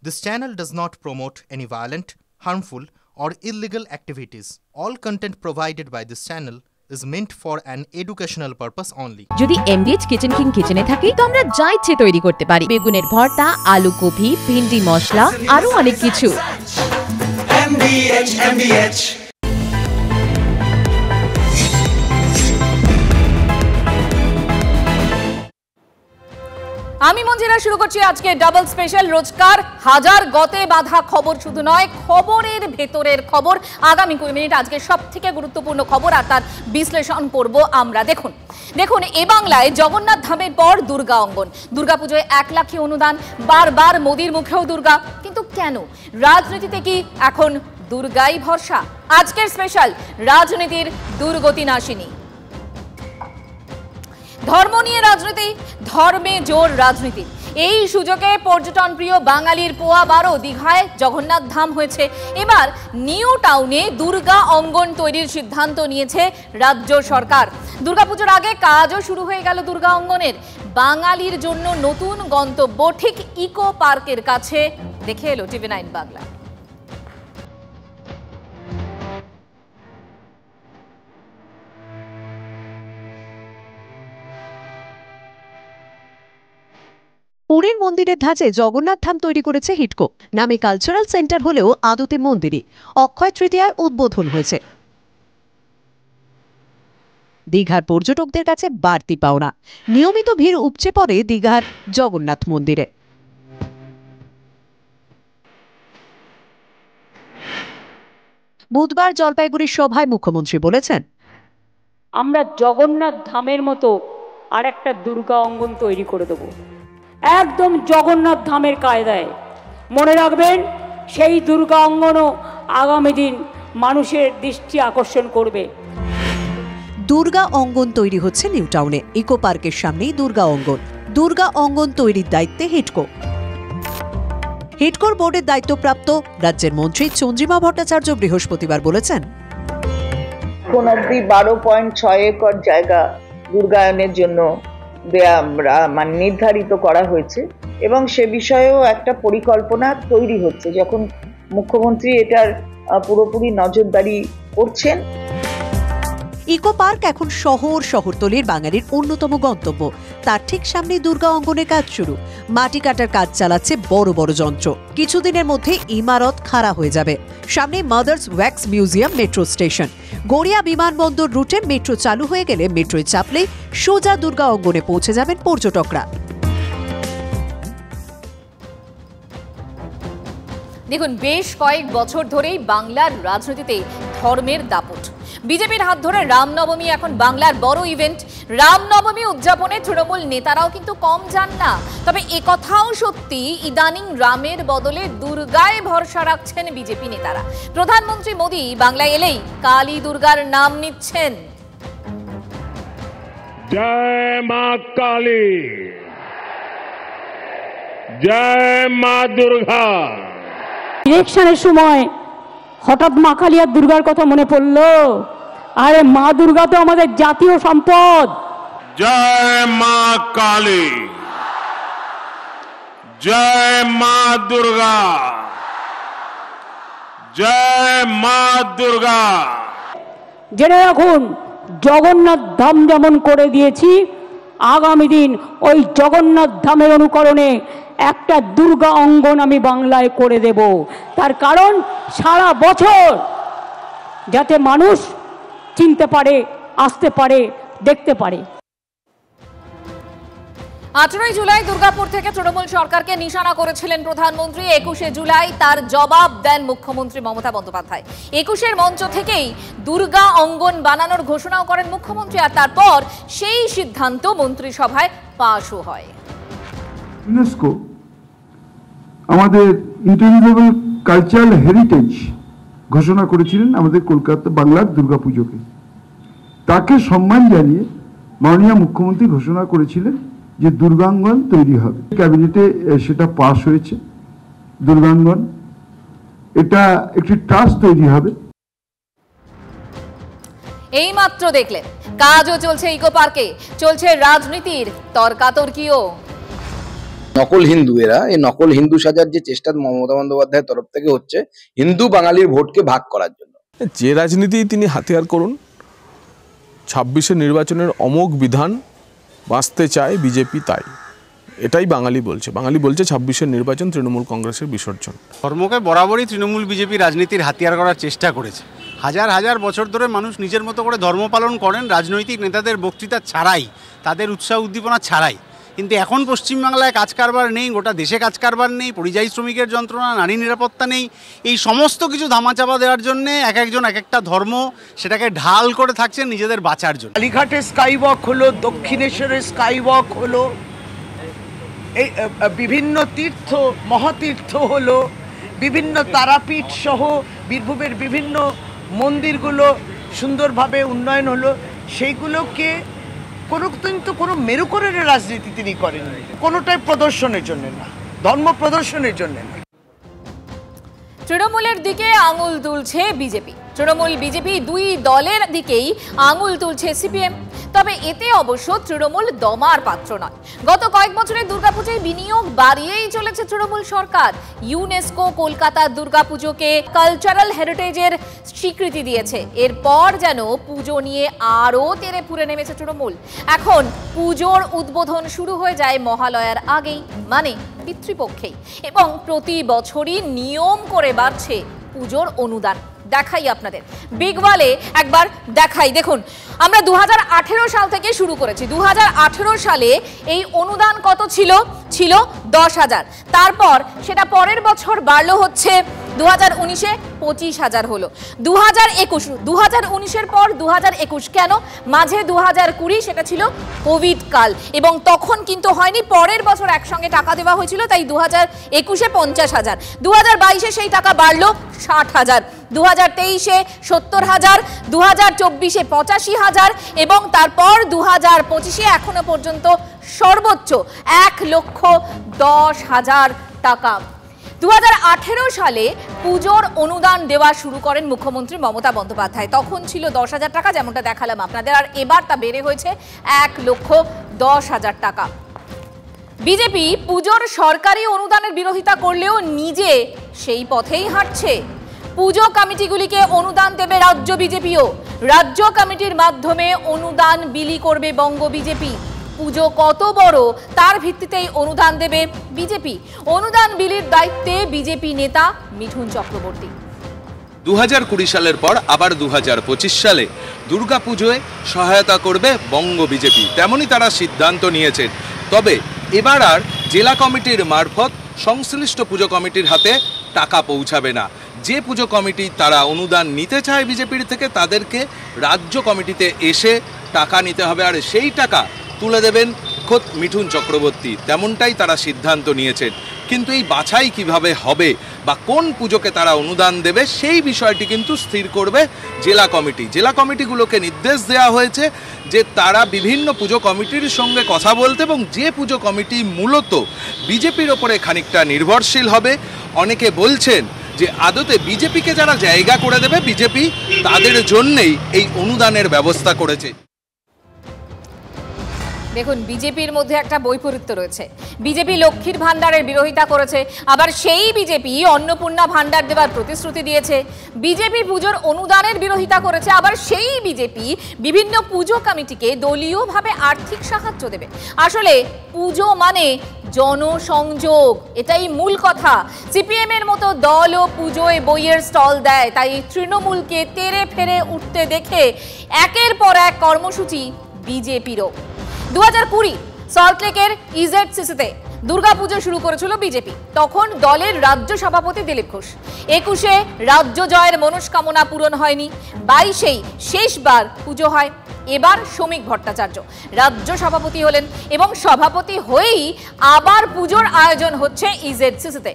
This channel does not promote any violent, harmful, or illegal activities. All content provided by this channel is meant for an educational purpose only. যদি MDH kitchen king কিচেনে থাকি তো আমরা যা ইচ্ছে তৈরি করতে পারি। বেগুনের ভর্তা, আলু কপি, ভিন্ডি মশলা, আরো অনেক কিছু। MDH আমি মঞ্জিরা শুরু করছি আজকে ডাবল স্পেশাল। রোজকার হাজার গতে বাঁধা খবর শুধু নয়, খবরের ভেতরের খবর। আগামী 20 মিনিট আজকে সবথেকে গুরুত্বপূর্ণ খবর আর তার বিশ্লেষণ করব আমরা। দেখুন এ বাংলায় জগন্নাথ ধামের পর দুর্গা অঙ্গন। দুর্গাপুজোয় 1 লাখি অনুদান, বারবার মোদির মুখেও দুর্গা। কিন্তু কেন? রাজনীতিতে কি এখন দুর্গাই ভরসা? আজকের স্পেশাল রাজনীতির দুর্গতি নাশিনী। ধর্ম নিয়ে রাজনীতি, ধর্মে জোর রাজনীতি। এই সুযোগে পর্যটন প্রিয় বাঙালির পোয়া 12 দীঘায় জগন্নাথ ধাম হয়েছে। এবার নিউ টাউনে দুর্গা অঙ্গন তৈরির সিদ্ধান্ত নিয়েছে রাজ্য সরকার। দুর্গাপুজোর আগে কাজও শুরু হয়ে গেল দুর্গা অঙ্গনের। বাঙালির জন্য নতুন গন্তব্য ঠিক ইকো পার্কের কাছে। দেখে এলো TV9 বাংলা। পুরীর মন্দিরের ধাঁচে জগন্নাথ ধাম তৈরি করেছে হিডকো। নামে কালচারাল সেন্টার হলেও আদতে মন্দিরই। অক্ষয় তৃতীয়ায় উদ্বোধন হয়েছে। দীঘার পর্যটকদের কাছে বাড়তি পাওনা। নিয়মিত ভিড় উপচে পড়ে দীঘার জগন্নাথ মন্দিরে। বুধবার জলপাইগুড়ির সভায় মুখ্যমন্ত্রী বলেছেন, আমরা জগন্নাথ ধামের মতো আর একটা দুর্গা অঙ্গন তৈরি করে দেব, একদম জগন্নাথ ধামের কায়দায়। মনে রাখবেন, সেই দুর্গা অঙ্গনও আগামী দিন মানুষের দৃষ্টি আকর্ষণ করবে। দুর্গা অঙ্গন তৈরি হচ্ছে নিউ টাউনে। ইকো পার্কের সামনেই দুর্গা অঙ্গন। দুর্গা অঙ্গন তৈরির দায়িত্বে হিডকো। হিডকোর বোর্ডের দায়িত্বপ্রাপ্ত রাজ্যের মন্ত্রী চন্দ্রিমা ভট্টাচার্য বৃহস্পতিবার বলেছেন, এখন অব্দি 12.6 একর জায়গা দুর্গায়নের জন্য মানে নির্ধারিত করা হয়েছে এবং সে বিষয়েও একটা পরিকল্পনা তৈরি হচ্ছে। যখন মুখ্যমন্ত্রী এটার পুরোপুরি নজরদারি করছেন। ইকো পার্ক এখন শহরতলির বাঙালির অন্যতম গন্তব্য। তার ঠিক সামনে দুর্গা অঙ্গনের কাজ শুরু। মাটি কাটার কাজ চালাচ্ছে বড় বড় যন্ত্র। কিছুদিনের মধ্যে ইমারত খাড়া হয়ে যাবে। সামনে mother's wax museum, metro station. Garia বিমানবন্দর রুটে মেট্রো চালু হয়ে গেলে মেট্রোয় চাপলেই সোজা দুর্গা অঙ্গনে পৌঁছে যাবেন পর্যটকরা। দেখুন, বেশ কয়েক বছর ধরেই বাংলার রাজনীতিতে ধর্মের দাপট। বিজেপির হাত ধরে রামনবমী এখন বাংলার বড় ইভেন্ট। রামনবমী উদযাপনে তৃণমূল নেতারাও কিন্তু কম যান না। তবে একথাও সত্যি, ইদানিং রামের বদলে দুর্গায় ভরসা রাখছেন বিজেপি নেতারা। প্রধানমন্ত্রী মোদী বাংলায় এলেই কালী দুর্গার নাম নিচ্ছেন। জয় মা কালী, জয় মা দুর্গা। ইলেকশনের সময় হঠাৎ মা কালী আর দুর্গার কথা মনে পড়লো। আরে মা দুর্গা তো আমাদের জাতীয় সম্পদ। জয় মা কালী, জয় মা দুর্গা, জয় মা দুর্গা। জেনে রাখুন, জগন্নাথ ধাম যেমন করে দিয়েছি, আগামী দিন ওই জগন্নাথ ধামের অনুকরণে একটা দুর্গা অঙ্গন আমি বাংলায় করে দেব। তার কারণ সারা বছর যাতে মানুষ চিনতে পারে, আসতে পারে, দেখতে পারে। 18 জুলাই দুর্গাপুর থেকে তৃণমূল সরকারকে নিশানা করেছিলেন প্রধানমন্ত্রী। 21শে জুলাই তার জবাব দেন মুখ্যমন্ত্রী মমতা বন্দ্যোপাধ্যায়। 21-এর মঞ্চ থেকেই দুর্গা অঙ্গন বানানোর ঘোষণাও করেন মুখ্যমন্ত্রী। আর তারপর সেই সিদ্ধান্ত মন্ত্রিসভায় পাশও হয়। ইউনেস্কো আমাদের ইন্টারনেশনাল কালচারাল হেরিটেজ ঘোষণা করেছিলেন আমাদের কলকাতা বাংলার দুর্গাপুজোকে। তাকে সম্মান জানিয়ে মাননীয় মুখ্যমন্ত্রী ঘোষণা করেছিলেন যে দুর্গাঙ্গন তৈরি হবে। ক্যাবিনেটে সেটা পাস হয়েছে। দুর্গাঙ্গন এটা একটি ট্রাস্ট তৈরি হবে। এই মাত্র দেখলেন, কাজও চলছে ইকো পার্কে, চলছে রাজনীতির তর্কাতর্কিও। নকল হিন্দু এরা, এই নকল হিন্দু সাজার যে চেষ্টা মমতা বন্দ্যোপাধ্যায়ের তরফ থেকে হচ্ছে হিন্দু বাঙালির ভোটকে ভাগ করার জন্য। যে রাজনীতি তিনি হাতিয়ার করুন, 26-এর নির্বাচনের অমোঘ বিধান বাঁচতে চায় বিজেপি, তাই এটাই বাঙালি বলছে। বাঙালি বলছে 26-এর নির্বাচন তৃণমূল কংগ্রেসের বিসর্জন। ধর্মকে বরাবরই তৃণমূল বিজেপি রাজনীতির হাতিয়ার করার চেষ্টা করেছে। হাজার হাজার বছর ধরে মানুষ নিজের মতো করে ধর্ম পালন করেন রাজনৈতিক নেতাদের বক্তৃতা ছাড়াই, তাদের উৎসাহ উদ্দীপনা ছাড়াই। কিন্তু এখন পশ্চিমবাংলায় কাজ কারবার নেই, গোটা দেশে কাজ কারবার নেই, পরিযায়ী শ্রমিকের যন্ত্রণা, নারী নিরাপত্তা নেই। এই সমস্ত কিছু ধামাচাপা দেওয়ার জন্যে এক একজন এক একটা ধর্ম সেটাকে ঢাল করে থাকছেন নিজেদের বাঁচার জন্য। কালীঘাটে স্কাই ওয়াক হলো, দক্ষিণেশ্বরে স্কাই ওয়াক হলো, এই বিভিন্ন তীর্থ মহাতীর্থ হলো, বিভিন্ন তারাপীঠ সহ বীরভূমের বিভিন্ন মন্দিরগুলো সুন্দরভাবে উন্নয়ন হলো। সেইগুলোকে কোনো মেরুকরণের রাজনীতি তিনি করেননি, কোনোটাই প্রদর্শনের জন্য না, ধর্ম প্রদর্শনের জন্য না। তৃণমূলের দিকে আঙুল তুলছে বিজেপি, তৃণমূল বিজেপি দুই দলের দিকেই আঙুল তুলছে সিপিএম। তবে এতে অবশ্য তৃণমূল দমার পাত্র নয়। গত কয়েক বছরে দুর্গাপুজোয় বিনিয়োগ বাড়িয়েই চলেছে তৃণমূল সরকার। ইউনেস্কো কলকাতার দুর্গাপুজোকে কালচারাল হেরিটেজের স্বীকৃতি দিয়েছে। এরপর যেন পুজো নিয়ে আরও তেরে ফুরে নেমেছে তৃণমূল। এখন পুজোর উদ্বোধন শুরু হয়ে যায় মহালয়ার আগেই, মানে পিতৃপক্ষেই, এবং প্রতি বছরই নিয়ম করে বাড়ছে পুজোর অনুদান। দেখাই আপনাদের বিগওয়ালে একবার দেখাই। দেখুন, আমরা 2018 সাল থেকে শুরু করেছি। 2018 সালে এই অনুদান কত ছিল? ছিল 10,000। তারপর সেটা পরের বছর বাড়লো হচ্ছে 2019-এ 25,000 হলো। 2019-এর পর 2021, কেন? মাঝে 2020 সেটা ছিল কোভিড কাল, এবং তখন কিন্তু হয়নি, পরের বছর একসঙ্গে টাকা দেওয়া হয়েছিল, তাই 2021-এ 50,000। 2022-এ সেই টাকা বাড়লো 60,000, 2023-এ 70,000, 2024-এ 85,000, এবং তারপর 2025-এ এখনো পর্যন্ত সর্বোচ্চ 1,10,000 টাকা। 2018 সালে পুজোর অনুদান দেওয়া শুরু করেন মুখ্যমন্ত্রী মমতা বন্দ্যোপাধ্যায়। তখন ছিল 10,000 টাকা, যেমনটা দেখালাম আপনাদের, আর এবার তা বেড়ে হয়েছে 1,10,000 টাকা। বিজেপি পুজোর সরকারি অনুদানের বিরোধিতা করলেও নিজে সেই পথেই হাঁটছে। পুজো কমিটিগুলিকে অনুদান দেবে রাজ্য বিজেপিও। রাজ্য কমিটির মাধ্যমে অনুদান বিলি করবে বঙ্গ বিজেপি। পুজো কত বড় তার ভিত্তিতেই অনুদান দেবে বিজেপি। অনুদান বিলির দায়িত্বে বিজেপি নেতা মিঠুন চক্রবর্তী। 2020 সালের পর আবার 2025 সালে দুর্গাপুজোয় সহায়তা করবে বঙ্গ বিজেপি, তেমনই তারা সিদ্ধান্ত নিয়েছেন। তবে এবার আর জেলা কমিটির মারফত সংশ্লিষ্ট পুজো কমিটির হাতে টাকা পৌঁছাবে না। যে পুজো কমিটি তারা অনুদান নিতে চায় বিজেপির থেকে, তাদেরকে রাজ্য কমিটিতে এসে টাকা নিতে হবে, আর সেই টাকা তুলে দেবেন খোদ মিঠুন চক্রবর্তী। তেমনটাই তারা সিদ্ধান্ত নিয়েছেন। কিন্তু এই বাছাই কিভাবে হবে বা কোন পুজোকে তারা অনুদান দেবে, সেই বিষয়টি কিন্তু স্থির করবে জেলা কমিটি। জেলা কমিটিগুলোকে নির্দেশ দেওয়া হয়েছে যে তারা বিভিন্ন পুজো কমিটির সঙ্গে কথা বলতে, এবং যে পুজো কমিটি মূলত বিজেপির ওপরে খানিকটা নির্ভরশীল হবে। অনেকে বলছেন যে আদতে বিজেপিকে যারা জায়গা করে দেবে, বিজেপি তাদের জন্যই এই অনুদানের ব্যবস্থা করেছে। দেখুন, বিজেপির মধ্যে একটা বৈপরীত্য রয়েছে। বিজেপি লক্ষ্মীর ভান্ডারের বিরোধিতা করেছে, আবার সেই বিজেপি অন্নপূর্ণা ভান্ডার দেওয়ার প্রতিশ্রুতি দিয়েছে। বিজেপি পুজোর অনুদানের বিরোধিতা করেছে, আবার সেই বিজেপি বিভিন্ন পুজো কমিটিকে দলীয়ভাবে আর্থিক সাহায্য দেবে। আসলে পুজো মানে জনসংযোগ, এটাই মূল কথা। সিপিএম এর মতো দলও পুজোয় বইয়ের স্টল দেয়, তাই তৃণমূলকে তেরে ফেরে উঠতে দেখে একের পর এক কর্মসূচি বিজেপিরও। 2020 সল্টলেকের ইজেডসিসিতে দুর্গাপুজো শুরু করেছিল বিজেপি। তখন দলের রাজ্য সভাপতি দিলীপ ঘোষ। 21-এ রাজ্য জয়ের মনস্কামনা পূরণ হয়নি, 22-এই শেষবার পুজো হয়। এবার শ্রমিক ভট্টাচার্য রাজ্য সভাপতি হলেন, এবং সভাপতি হয়েই আবার পুজোর আয়োজন হচ্ছে ইজেডসিসিতে।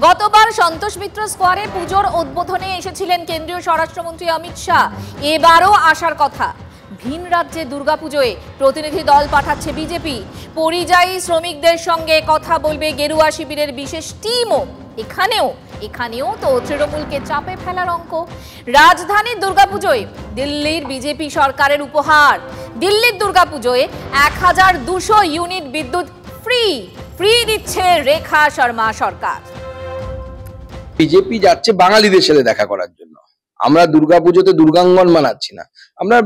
গতবার সন্তোষ মিত্র স্কোয়ারে পুজোর উদ্বোধনে এসেছিলেন কেন্দ্রীয় স্বরাষ্ট্রমন্ত্রী অমিত শাহ। এবারও আসার কথা। ভিন রাজ্যে দুর্গাপুজোয় প্রতিনিধি দল পাঠাচ্ছে বিজেপি। পরিযায়ী শ্রমিকদের সঙ্গে কথা বলবে গেরুয়া শিবিরের বিশেষ টিমও। এখানেও তো তৃণমূলকে চাপে ফেলার অঙ্ক। রাজধানীর দুর্গাপুজোয় দিল্লির বিজেপি সরকারের উপহার। দিল্লির দুর্গাপুজোয় 1,200 ইউনিট বিদ্যুৎ ফ্রি। ফ্রি দিচ্ছে রেখা শর্মা সরকার। বিজেপি যাচ্ছে বাঙালিদের সাথে দেখা করার জন্য। আমরা দুর্গাপুজোতে দুর্গাঙ্গন মানাচ্ছি না, আমরা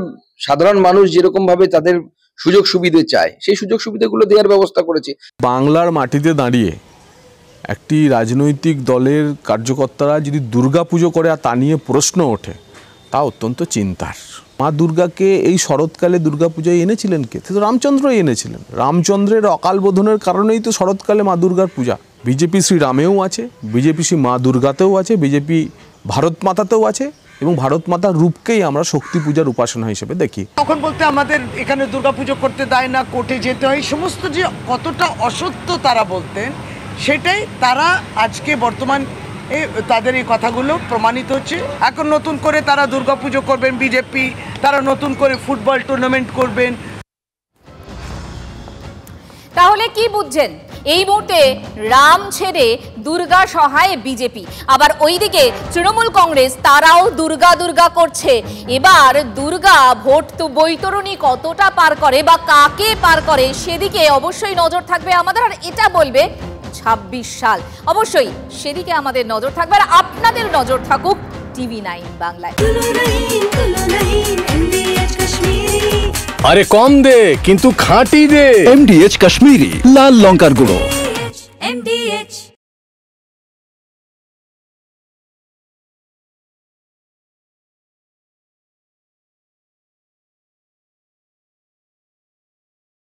সাধারণ মানুষ যেরকম ভাবে তাদের সুযোগ সুবিধা চায় সেই সুযোগ সুবিধাগুলো দেওয়ার ব্যবস্থা করেছি। বাংলার মাটিতে দাঁড়িয়ে একটি রাজনৈতিক দলের কার্যকর্তারা যদি দুর্গাপুজো করে আর তা নিয়ে প্রশ্ন ওঠে, তা অত্যন্ত চিন্তার। মা দুর্গাকে এই শরৎকালে দুর্গাপূজায় এনেছিলেন কে? তো রামচন্দ্রই এনেছিলেন। রামচন্দ্রের অকাল বোধনের কারণেই তো শরৎকালে মা দুর্গার পূজা। বিজেপি শ্রী রামেও আছে, বিজেপি শ্রী মা দুর্গাতেও আছে, বিজেপি ভারত মাতাতেও আছে, এবং ভারত মাতার রূপকেই আমরা শক্তি পূজার উপাসনা হিসেবে দেখি। তখন বলতে আমাদের এখানে দুর্গাপুজো করতে দেয় না, কোর্টে যেতে হয়, সমস্ত যে কতটা অসত্য তারা বলতেন, সেটাই তারা আজকে বর্তমান তাদের এই কথাগুলো প্রমাণিত হচ্ছে। এখন নতুন করে তারা দুর্গাপুজো করবেন, বিজেপি তারা নতুন করে ফুটবল টুর্নামেন্ট করবেন। তাহলে কি বুঝছেন? এই মুহূর্তে রাম ছেড়ে দুর্গা সহায় বিজেপি, আবার ওইদিকে তৃণমূল কংগ্রেস তারাও দুর্গা দুর্গা করছে। এবার দুর্গা ভোট তো বৈতরণী কতটা পার করে বা কাকে পার করে সেদিকে অবশ্যই নজর থাকবে আমাদের, আর এটা বলবে 26 সাল। অবশ্যই সেদিকে আমাদের নজর থাকবে, আর আপনাদের নজর থাকুক TV9 বাংলায়। আরে কম দে কিন্তু খাঁটি দে, MDH কাশ্মীরি লাল লঙ্কার গুঁড়ো। MDH